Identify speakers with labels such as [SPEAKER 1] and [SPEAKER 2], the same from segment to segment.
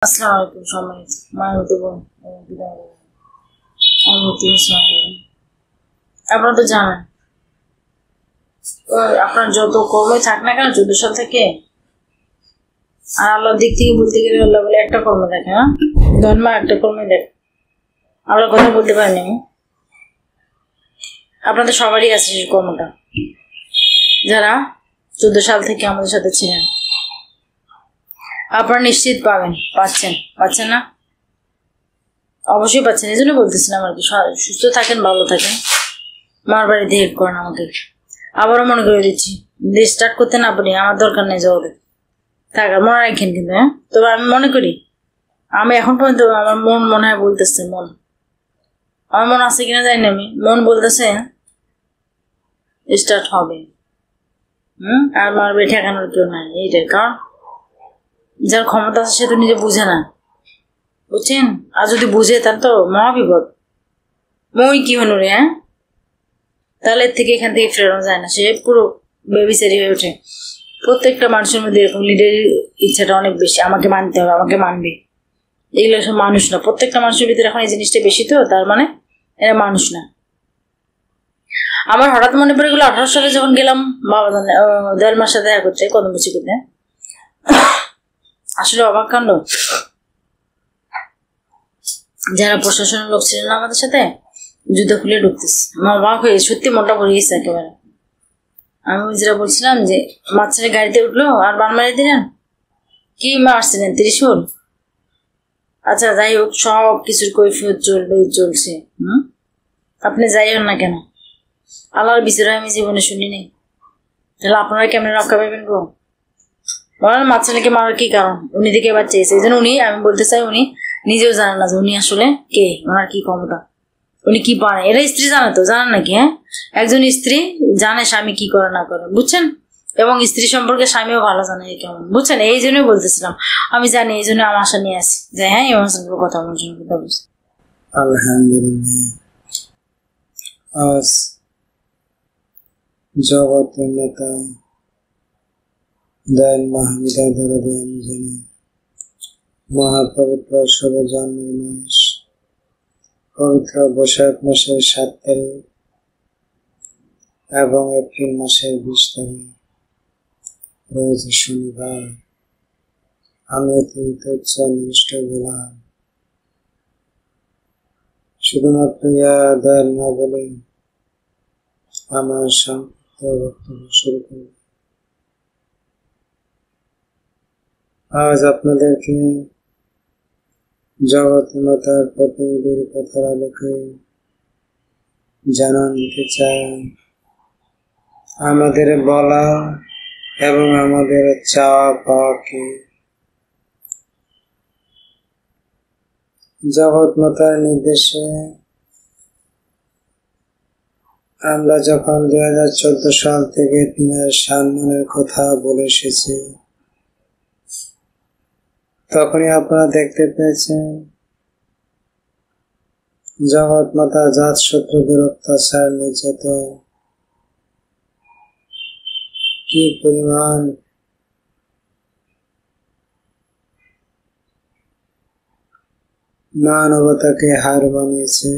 [SPEAKER 1] আসসালামু আলাইকুম সম্মানিত মাননীয় বোন এবং বিদায় আপনারা তো জানেন আপনার যত কর্মই থাক না কেন 14 সাল থেকে আর আল্লাহর দিক থেকে বলতে গেলে আল্লাহ বলে একটা কর্ম দেখে, হ্যাঁ ধর্ম একটা কর্মই দেখে। আল্লাহর কথা বলতে পারিনি, আপনাদের সবারই আছে সেই কর্মটা, যারা 14 সাল থেকে আমাদের সাথে ছিলেন। আপনারা নিশ্চিত পাচ্ছেন না? অবশ্যই পাচ্ছেন, এই জন্য বলতেছিলাম আর কি। সুস্থ থাকেন, ভালো থাকেন, মার বাড়িতে হেল্প করেন আমাকে। আবারও মনে করে দিচ্ছি, স্টার্ট করতে না পারি আমার দরকার নেই জগতে থাকার, মনে রাখেন কিন্তু। হ্যাঁ, তবে আমি মনে করি, আমি এখন পর্যন্ত আমার মনে হয় বলতেছে, আমার মন আছে কিনা জানি না, আমি মন বলতেছে স্টার্ট হবে। আর মার বাড়ি ঠেকানোর কেউ নাই, এইটাই কারণ যার ক্ষমতা আছে সে তো নিজে বুঝে না, বুঝছেন? আর যদি বুঝে তার তো মহাবিপদ। মই কি হলো রে? হ্যাঁ, তাহলে এর থেকে এখান থেকে ফেরানো যায় না, সে পুরো বেবিচারি হয়ে ওঠে। প্রত্যেকটা মানুষের মধ্যে এরকম লিডারের ইচ্ছাটা অনেক বেশি, আমাকে মানতে হবে, আমাকে মানবে। এগুলো সব মানুষ না, প্রত্যেকটা মানুষের ভিতরে এখন এই জিনিসটা বেশি, তো তার মানে এরা মানুষ না। আমার হঠাৎ মনে পড়ে গেলো 18 সালে যখন গেলাম বাবা দয়াল মার সাথে দেখা করতে কদমবুচি করতে, আসলে অবাক কাণ্ড। যারা প্রশাসনের লোক ছিলেন না আমাদের সাথে, জুতো খুলে ঢুকতেছে। আমার অবাক হয়ে সত্যি মনটা ভরে গেছে একেবারে। আমি যেটা বলছিলাম যে মাঝখানে গাড়িতে উঠলো আর বান মারিয়ে দিলেন, কি মারছিলেন? ত্রিশূল? আচ্ছা যাই হোক, সব কিছুর কৈফিয়ত চলছে। আপনি যাই হোক না কেন, আল্লাহর বিচারে আমি জীবনে শুনিনি, তাহলে আপনারা কেমন রক্ষা পাবেন গো? বলেন মাঝখানে মারার কি কারণ? উনি দিকে এবার চেয়েছে, এই জন্য আমি বলতে চাই, উনি নিজেও জানেন না যে উনি আসলে কে, ওনার কি ক্ষমতা, উনি কি পারেন। এরা স্ত্রী জানে তো, জানেন নাকি? হ্যাঁ, একজন স্ত্রী জানে স্বামী কি করে না করে, বুঝছেন? এবং স্ত্রী সম্পর্কে স্বামীও ভালো জানে কেমন, বুঝছেন? এই জন্যই বলতেছিলাম, আমি জানি, এই জন্য আমার আশা নিয়ে আসি যে হ্যাঁ ইমাম হাসানের কথা বলছি।
[SPEAKER 2] আলহামদুলিল্লাহ, আজ জগৎ নেতা দয়াল মাহমুদা দরদে আমি জানি মহাপবিত্র শুভ জন্মের মাস, পবিত্র বৈশাখ মাসের 7 তারিখ এবং এপ্রিল মাসের 20 তারিখ রোজ শনিবার। আমি অত্যন্ত উচ্চনিষ্ট গেলাম শুধুমাত্র দয়াল না বলে আমার সংক্ষিপ্ত বক্তব্য শুরু করি। আজ আপনাদেরকে জগৎ মাতার প্রতিনিধির কথার আলোকে জানান দিতে চাই আমাদের বলা এবং আমাদের চাওয়া পাওয়া কি। জগৎ মাতার নির্দেশে আমরা যখন 2014 সাল থেকে দিনের সম্মানের কথা বলে এসেছি, তখনই আপনারা দেখতে পেয়েছেন জগৎ মাতা জাত শত্রুদের অত্যাচার নির্যাতন কি পরিমাণ মানবতাকে হার বানিয়েছে।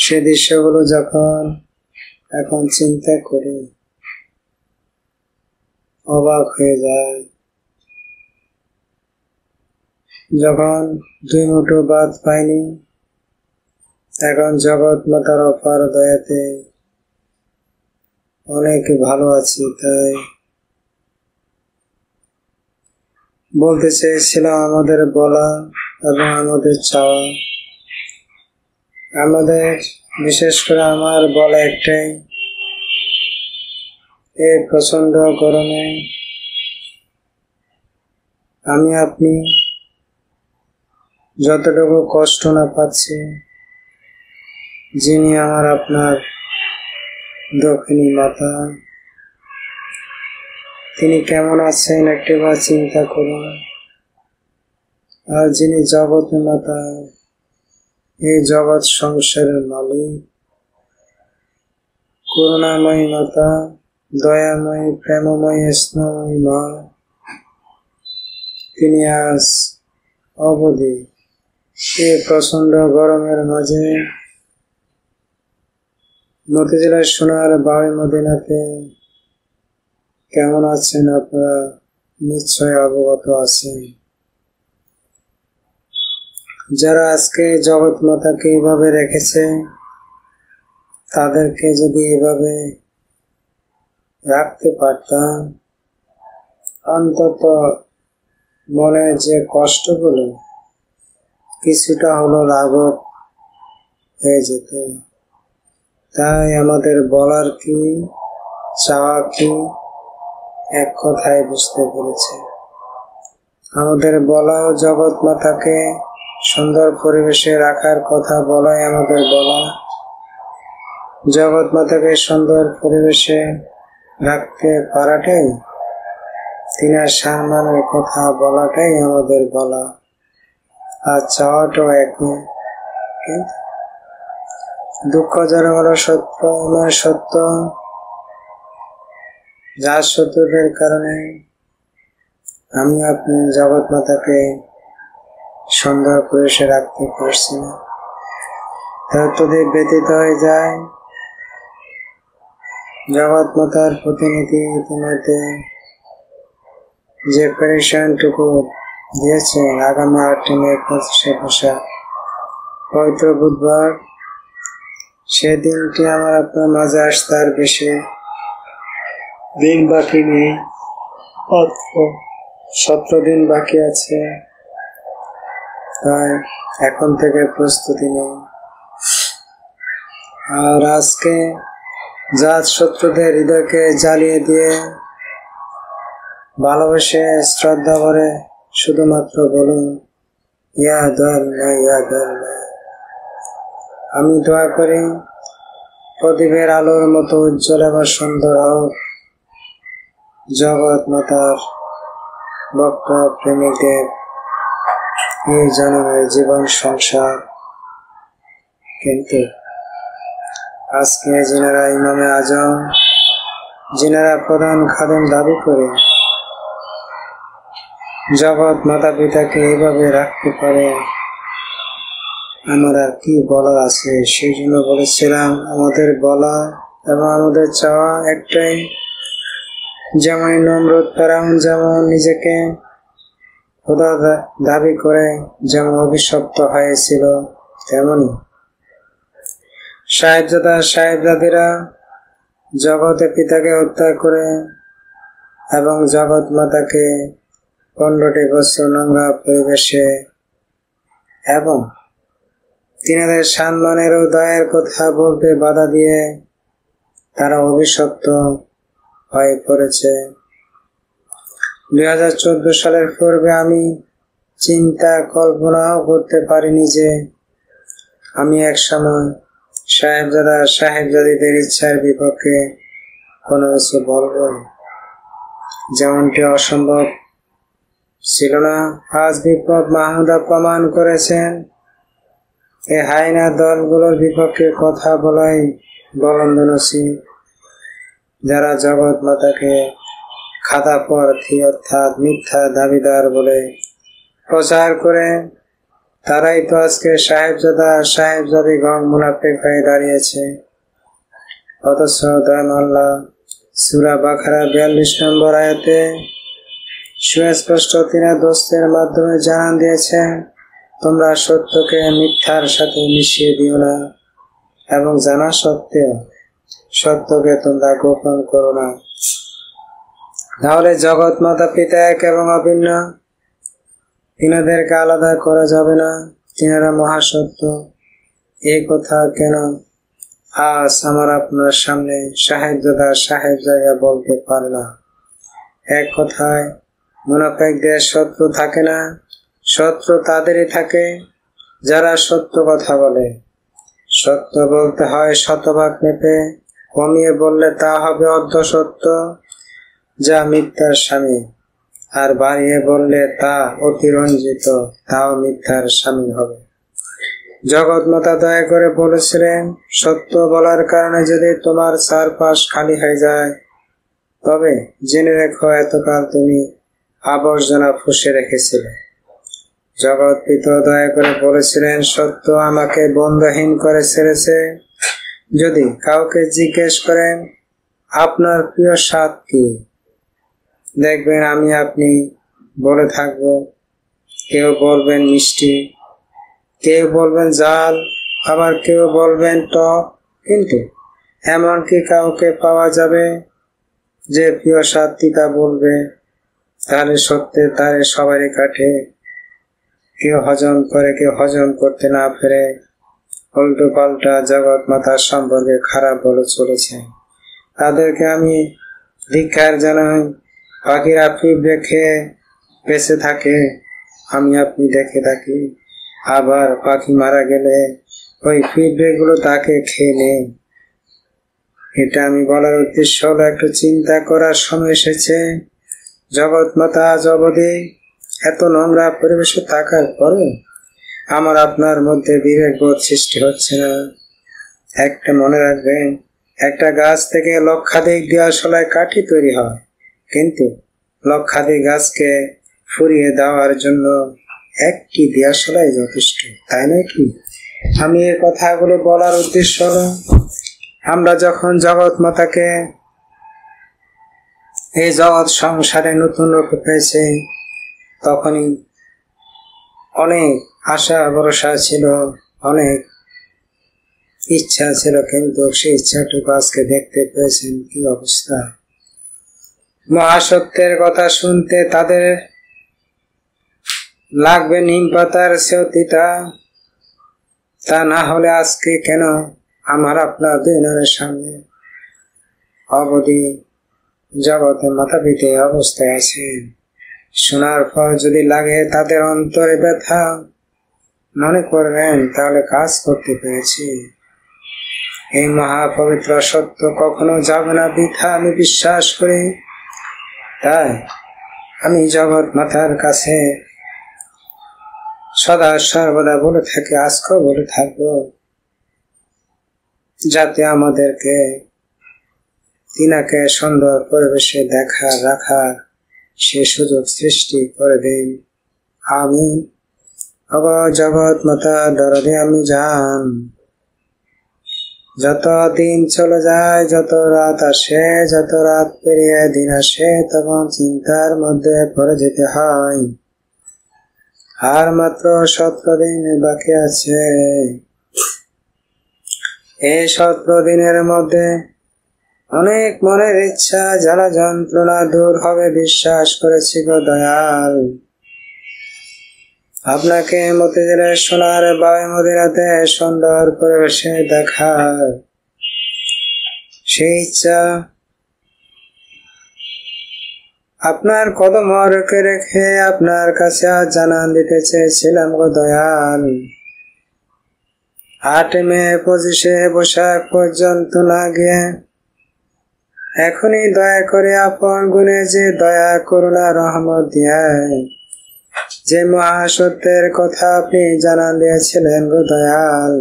[SPEAKER 2] সে দৃশ্যগুলো যখন এখন চিন্তা করে অবাক হয়ে যায়। যখন 2 মুঠো ভাত পাইনি, এখন জগৎ মাতার অপার দয়াতে অনেক ভালো আছি। তাই বলতে চেয়েছিলাম আমাদের বলা এবং আমাদের চাওয়া। আমাদের বিশেষ করে আমার বলা একটাই, এই প্রচন্ড গরমে আমি আপনি যতটুকু কষ্ট না পাচ্ছি, যিনি আমার আপনার দক্ষিণী মাতা, তিনি কেমন আছেন একটিবার চিন্তা করুন। আর যিনি জগৎ মাতা, এই জগৎ সংসারের মালিক, করুণাময়ী মাতা, দয়াময়ী, প্রেমময়ী, স্নেহময়ী মা, তিনি আজ অবধি এই প্রচন্ড গরমের মাঝে মতিঝিলের সোনার বাড়ি মদিনাতে কেমন আছেন আপনারা নিশ্চয় অবগত আছেন। যারা আজকে জগৎ মাতাকে এইভাবে রেখেছে, তাদেরকে যদি এভাবে রাখতে পারতাম, অন্তত মনে যে কষ্টগুলো কিছুটা হলো লাঘব হয়ে যেত। তাই আমাদের বলার কি, চাওয়া কি, এক কথায় বুঝতে পেরেছে। আমাদের বলাও জগৎ মাতাকে সুন্দর পরিবেশে রাখার কথা বলাই আমাদের বলা, জগৎ মাতাকে সুন্দর পরিবেশে রাখতে পারাটাই, তিনার সম্মানের কথা বলাটাই আমাদের বলা, আর চাওয়াটাও একই। কিন্তু দুঃখ যারা হলো সত্য, আমার সত্য, যার শত্রুদের কারণে আমি আপনি জগৎ মাতাকে সুন্দর পরিবেশে রাখতে পারছি না, ততদিন ব্যতীত হয়ে যায়। জগৎ মাতার প্রতিনিধি ইতিমধ্যে যে পেরেশানটুকু দিয়েছেন, আগামী 8 মে 25শে বৈশাখ পবিত্র বুধবার, সেদিনটি আমার আপনার মাঝে আসতে আর বেশি দিন বাকি নেই, 17 দিন বাকি আছে। তাই এখন থেকে প্রস্তুতি নেই। আর আজকে জাত শত্রুদের হৃদয়কে জ্বালিয়ে দিয়ে ভালোবেসে শ্রদ্ধা ভরে শুধুমাত্র বলুন, ইয়া আল্লাহ, ইয়া আল্লাহ। আমি দোয়া করি প্রদীপের আলোর মতো উজ্জ্বল এবং সুন্দর হোক জগৎ মাতার ভক্ত প্রেমিকদের এই জনমের জীবন সংসার। কিন্তু আজকে যিনারা ইমামে আজম, যিনারা প্রধান খাদেম দাবি করে জগৎ মাতা পিতাকে এইভাবে রাখতে পারে, আমার আর কি বলার আছে। সেই জন্য বলেছিলাম, আমাদের বলা এবং আমাদের চাওয়া একটাই, যেমন নমরুদ ফেরাউন যেমন নিজেকে খোদা দাবি করে যেমন অভিশপ্ত হয়েছিল, তেমনি সাহেবজাদা সাহেবজাদিরা জগতে পিতাকে হত্যা করে এবং জগৎ মাতাকে 15টি বছর নোংরা পরিবেশে এবং তিনাদের সম্মানের ও দয়ের কথা বলতে বাধা দিয়ে তারা অভিশপ্ত হয়ে পড়েছে। 2014 সালের পূর্বে আমি চিন্তা কল্পনাও করতে পারিনি যে আমি এক সময় সাহেবজাদা সাহেবজাদিদের ইচ্ছার বিপক্ষে কোনো কিছু বলব, যেমনটি অসম্ভব ছিল না। আজ বিপ্লব মাহমুদা প্রমাণ করেছেন এই হাইনা দলগুলোর বিপক্ষে কথা বলাই বলন্দনসী, যারা জগৎ মাতাকে খাতা প্রার্থী অর্থাৎ মিথ্যা দাবিদার বলে প্রচার করে, তারাই তো আজকে সাহেবজাদা সাহেবজাদি গং মুনাফিক হয়ে দাঁড়িয়েছে। অথচ দয়াল আল্লাহ সূরা বাকারা 42 নম্বর আয়াতে সুস্পষ্ট তিনার দোস্তের মাধ্যমে জানান দিয়েছেন, তোমরা সত্যকে মিথ্যার সাথে মিশিয়ে দিও না এবং জানা সত্ত্বেও সত্যকে তোমরা গোপন করো না, তাহলে জগৎ মাতা পিতা এক এবং অভিন্ন, তিনাদেরকে আলাদা করা যাবে না, তিনারা মহাসত্য। এই কথা কেন আজ আমার আপনার সামনে সাহেবজাদা সাহেবজাদা বলতে পারে না? এক কথায় মুনাফিকদের শত্রু থাকে না, শত্রু তাদেরই থাকে যারা সত্য কথা বলে। সত্য বলতে হয় শতভাগ মেপে, কমিয়ে বললে তা হবে অর্ধ সত্য, যা মিথ্যার স্বামী, আর বাড়িয়ে বললে তা অতিরঞ্জিত, তাও মিথ্যার স্বামী হবে। জগৎ মাতা দয়া করে বলেছিলেন, সত্য বলার কারণে যদি তোমার চারপাশ খালি হয়ে যায়, তবে জেনে রেখো এতকাল তুমি আবর্জনা ফুঁসে রেখেছিল। জগৎ পিতা দয়া করে বলেছিলেন, সত্য আমাকে বন্ধহীন করে ছেড়েছে। যদি কাউকে জিজ্ঞেস করেন আপনার প্রিয় স্বাদ কি, দেখবেন আমি আপনি বলে থাকবো। কেউ বলবেন মিষ্টি, কেউ বলবেন ঝাল, আবার কেউ বলবেন টক। কিন্তু এমনকি কাউকে পাওয়া যাবে যে প্রিয় স্বাদ তিতা বলবে? তাহলে সত্যি তারে সবারই কাটে। কেউ হজম করে, কেউ হজম করতে না পেরে উল্টো পাল্টা জগৎ মাতার সম্পর্কে খারাপ বলে চলেছে। তাদেরকে আমি ধিক্কার জানাই। পাখিরা পিঁপড়ে খেয়ে বেঁচে থাকে, আমি আপনি দেখে থাকি। আবার পাখি মারা গেলে ওই পিঁপড়ে গুলো তাকে খেয়ে নেয়। এটা আমি বলার উদ্দেশ্য হলো, একটু চিন্তা করার সময় এসেছে। জগৎ মাতা আজ অবধি এত নোংরা পরিবেশে থাকার পরে আমার আপনার মধ্যে বিবেকবোধ সৃষ্টি হচ্ছে না। একটা মনে রাখবেন, একটা গাছ থেকে লক্ষাধিক দিয়াশলায় কাঠি তৈরি হয়, কিন্তু লক্ষাধিক গাছকে ফুরিয়ে দেওয়ার জন্য একটি দিয়াশলাই যথেষ্ট, তাই নয় কি? আমি এই কথাগুলো বলার উদ্দেশ্য হলো, আমরা যখন জগৎ মাতাকে এই জগৎ সংসারে নতুন রূপে পেয়েছে, তখনই অনেক আশা ভরসা ছিল, অনেক ইচ্ছা ছিল, কিন্তু সেই ইচ্ছাটুকু আজকে দেখতে পেয়েছেন কি অবস্থা। মহাসত্যের কথা শুনতে তাদের লাগবে নিম পাতার সেওতিটা। তা না হলে আজকে কেন আমার আপনার দিনের সামনে অবধি জগতে মাথা পিতে অবস্থায় আছে। শোনার পর যদি লাগে তাদের অন্তরে ব্যথা, মনে করবেন তাহলে কাজ করতে পেরেছি। এই মহাপবিত্র সত্য কখনো যাবে না বৃথা, আমি বিশ্বাস করি। তাই আমি জগৎ মাতার কাছে সদা সর্বদা বলে থাকি, আজকেও বলে থাকবো, যাতে আমাদেরকে তিনাকে সুন্দর পরিবেশে দেখার রাখার সে সুযোগ সৃষ্টি করে দিন। আমি জগৎ মাতা দরদে আমি জান। যত দিন চলে যায়, যত রাত আসে, যত রাত পেরিয়ে দিন আসে, তখন চিন্তার মধ্যে পড়ে যেতে হয়। আর মাত্র 17 দিন বাকি আছে। এই 17 দিনের মধ্যে অনেক মনের ইচ্ছা, জ্বালা যন্ত্রণা দূর হবে বিশ্বাস করেছি গো দয়াল। আপনাকে মতিঝিলের সোনার বাবে মদিনাতে সুন্দর পরিবেশে দেখার সেই ইচ্ছা আপনার কদম রেখে রেখে আপনার কাছে আজ জানান দিতে চেয়েছিলাম গো দয়াল। 8 মে 25 বৈশাখ পর্যন্ত না গিয়ে এখনই দয়া করে আপন গুণে যে দয়া করুণা রহমত দিয়ে যে মহাসত্যের কথা আপনি জানান দিয়েছিলেন গো দয়াল।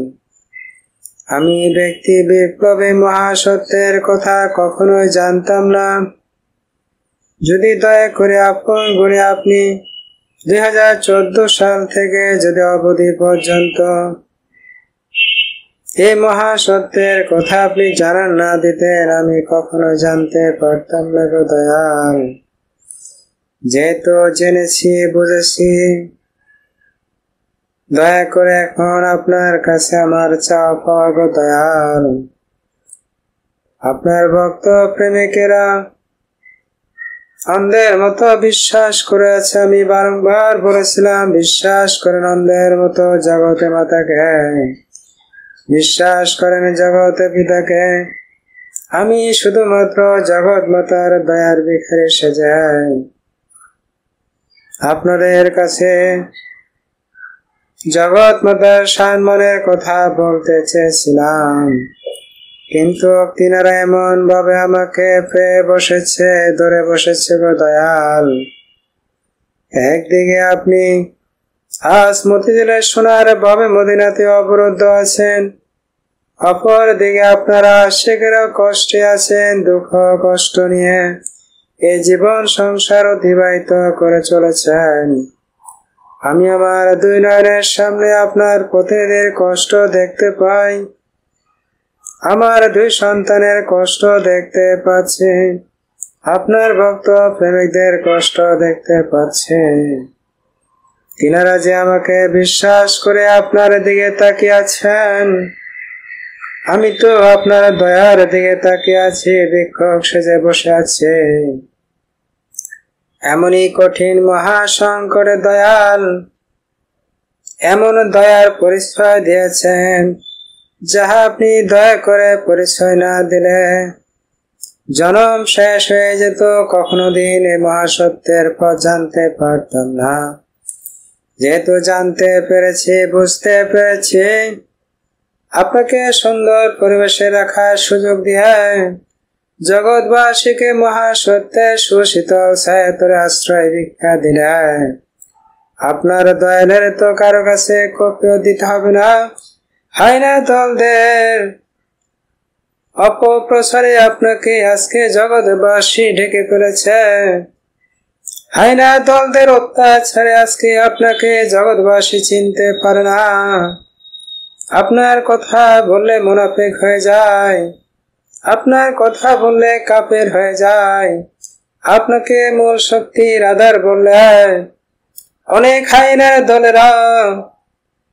[SPEAKER 2] আমি ব্যক্তি বিপ্লবে মহাসত্যের কথা কখনোই জানতাম না। যদি দয়া করে আপন গুণে আপনি 2014 সাল থেকে যদি অবধি পর্যন্ত এই মহাসত্যের কথা আপনি জানান না দিতেন, আমি কখনো জানতে পারতাম না গো দয়াল। যেহেতু জেনেছি বুঝেছি, দয়া করে এখন আপনার কাছে আমার চাওয়া পাওয়া গো দয়াল। আপনার ভক্ত প্রেমিকেরা অন্ধের মতো বিশ্বাস করে আছে। আমি বারংবার বলেছিলাম, বিশ্বাস করেন অন্ধের মতো জগতে মাতাকে, বিশ্বাস করেন জগতে পিতাকে। আমি শুধুমাত্র জগৎ মাতার দয়ার ভিখারি সেজে আপনাদের কাছে জগৎ মাতার সম্মানের কথা বলতে চেয়েছিলাম, কিন্তু তিনারা এমন ভাবে আমাকে পেয়ে বসেছে, ধরে বসেছে গো দয়াল। একদিকে আপনি আজ মতিঝিলের সোনার বাবে মদিনাতে অবরুদ্ধ আছেন, অপর দিকে আপনারা আশিকেরা কষ্টে আছেন, দুঃখ কষ্ট নিয়ে এই জীবন সংসার অতিবাহিত করে চলেছেন। আমি আমার দুই নয়নের সামনে আপনার প্রতিনিধির কষ্ট দেখতে পাই, আমার দুই সন্তানের কষ্ট দেখতে পাচ্ছি, আপনার ভক্ত প্রেমিকদের কষ্ট দেখতে পাচ্ছি। তিনারা যে আমাকে বিশ্বাস করে আপনার দিকে তাকিয়ে আছেন, আমি তো আপনার দয়ার দিকে তাকিয়ে আছি, ভিক্ষুক সেজে বসে আছে। এমনই কঠিন মহাসংকটে দয়াল এমন দয়ার পরিচয় দিয়েছেন, যাহা আপনি দয়া করে পরিচয় না দিলে জনম শেষ হয়ে যেত, কখনো দিন এই মহাসত্যের পথ জানতে পারতাম না। যেহেতু জানতে পেরেছি, বুঝতে পেরেছি, আপনাকে সুন্দর পরিবেশে রাখার সুযোগ দিয়ে জগৎবাসীকে মহাসত্যের সুশীতল ছায়াতলে আশ্রয় ভিক্ষা দিলে আপনার দয়ালের তো কারো কাছে কপিও দিতে হবে না। হায়না দলদের অপপ্রচারে আপনাকে আজকে জগৎবাসী ঢেকে ফেলেছে। হায়না দলদের অত্যাচারে আজকে আপনাকে জগৎবাসী চিনতে পারে না। আপনার কথা বললে মুনাফিক হয়ে যায়, আপনার কথা বললে কাফের হয়ে যায়। আপনাকে মূল শক্তির আধার বললে অনেক হায়না দলেরা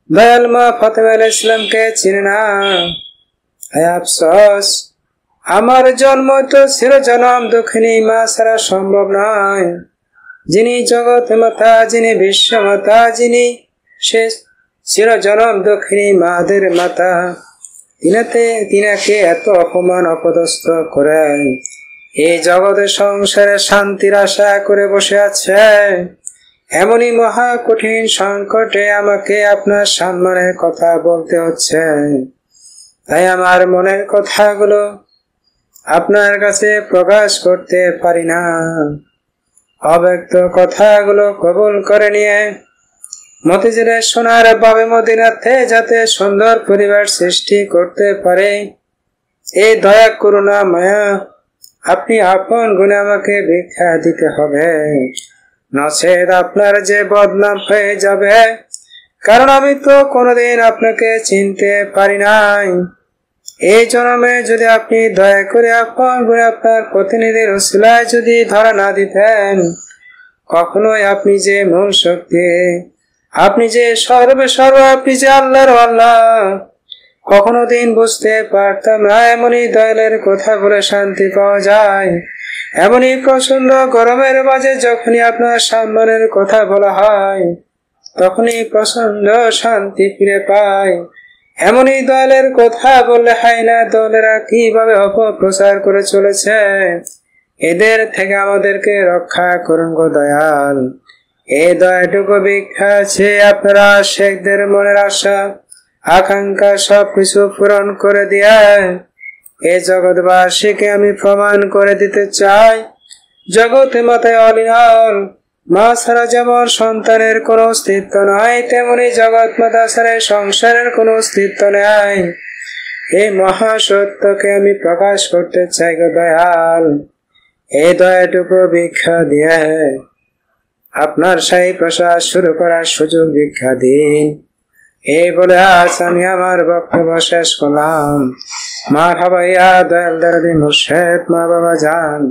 [SPEAKER 2] দয়াল মা ফাতেমা আলাইহিস সালামকে চিনে না। আফসোস, আমার জন্ম তো চিরজনম দুঃখিনী মা ছাড়া সম্ভব নয়। যিনি জগৎ মাতা, যিনি বিশ্ব মাতা, যিনি শেষ চিরজনম দক্ষিণী মাদের মাতা, তিনাকে এত অপমান অপদস্থ করে এই জগতের সংসারে শান্তির আশা করে বসে আছে। এমনই মহা কঠিন সংকটে আমাকে আপনার সম্মানের কথা বলতে হচ্ছে। তাই আমার মনের কথাগুলো আপনার কাছে প্রকাশ করতে পারি না। অব্যক্ত কথাগুলো কবুল করে নিয়ে মতিঝিলের সোনার বাবে মদিনাতে যাতে সুন্দর পরিবার সৃষ্টি করতে পারে, এই দয়া করুণা মায়া আপনি আপন গুণে আমাকে ভিক্ষা দিতে হবে, নচেত আপনার যে বদনাম হয়ে যাবে। কারণ আমি তো কোনোদিন আপনাকে চিনতে পারি নাই। এই জন্মে যদি আপনি দয়া করে আপন গুণে আপনার প্রতিনিধির উসিলায় যদি ধরা না দিতেন, কখনোই আপনি যে মূল শক্তি, আপনি যে সর্ব, আপনি যে আল্লাহর আল্লাহ, কখনো দিন বুঝতে পারতাম না। এমনই দয়ালের কথা বলে শান্তি পাওয়া যায়। এমনই প্রচন্ড গরমের মাঝে যখনই আপনার সম্মানের কথা বলা হয়, তখনই প্রচন্ড শান্তি ফিরে পায়। এমনই দয়ালের কথা বললে হায়না দলেরা কিভাবে অপপ্রচার করে চলেছে, এদের থেকে আমাদেরকে রক্ষা করুন গো দয়াল। এই দয়াটুকু ভিক্ষা আছে, আপনারা শেখদের মনের আশা আকাঙ্ক্ষা সবকিছু পূরণ করে দিয়ে এই জগৎবাসীকে আমি প্রমাণ করে দিতে চাই, জগতে মাতায় অলিয়াল মা ছাড়া যেমন সন্তানের কোনো অস্তিত্ব নাই, তেমনি জগৎ মাতা ছাড়া সংসারের কোনো অস্তিত্ব নেই। এই মহাসত্যকে আমি প্রকাশ করতে চাই গো দয়াল। এই দয়াটুকু ভিক্ষা দিয়ে আপনার শাহী প্রসাদ শুরু করার সুযোগ ভিক্ষা দিন। এই বলে আজ আমি আমার বক্তব্য শেষ করলাম। মারহাবা ইয়া দয়াল দরদি মুর্শিদ মা বাবা জান।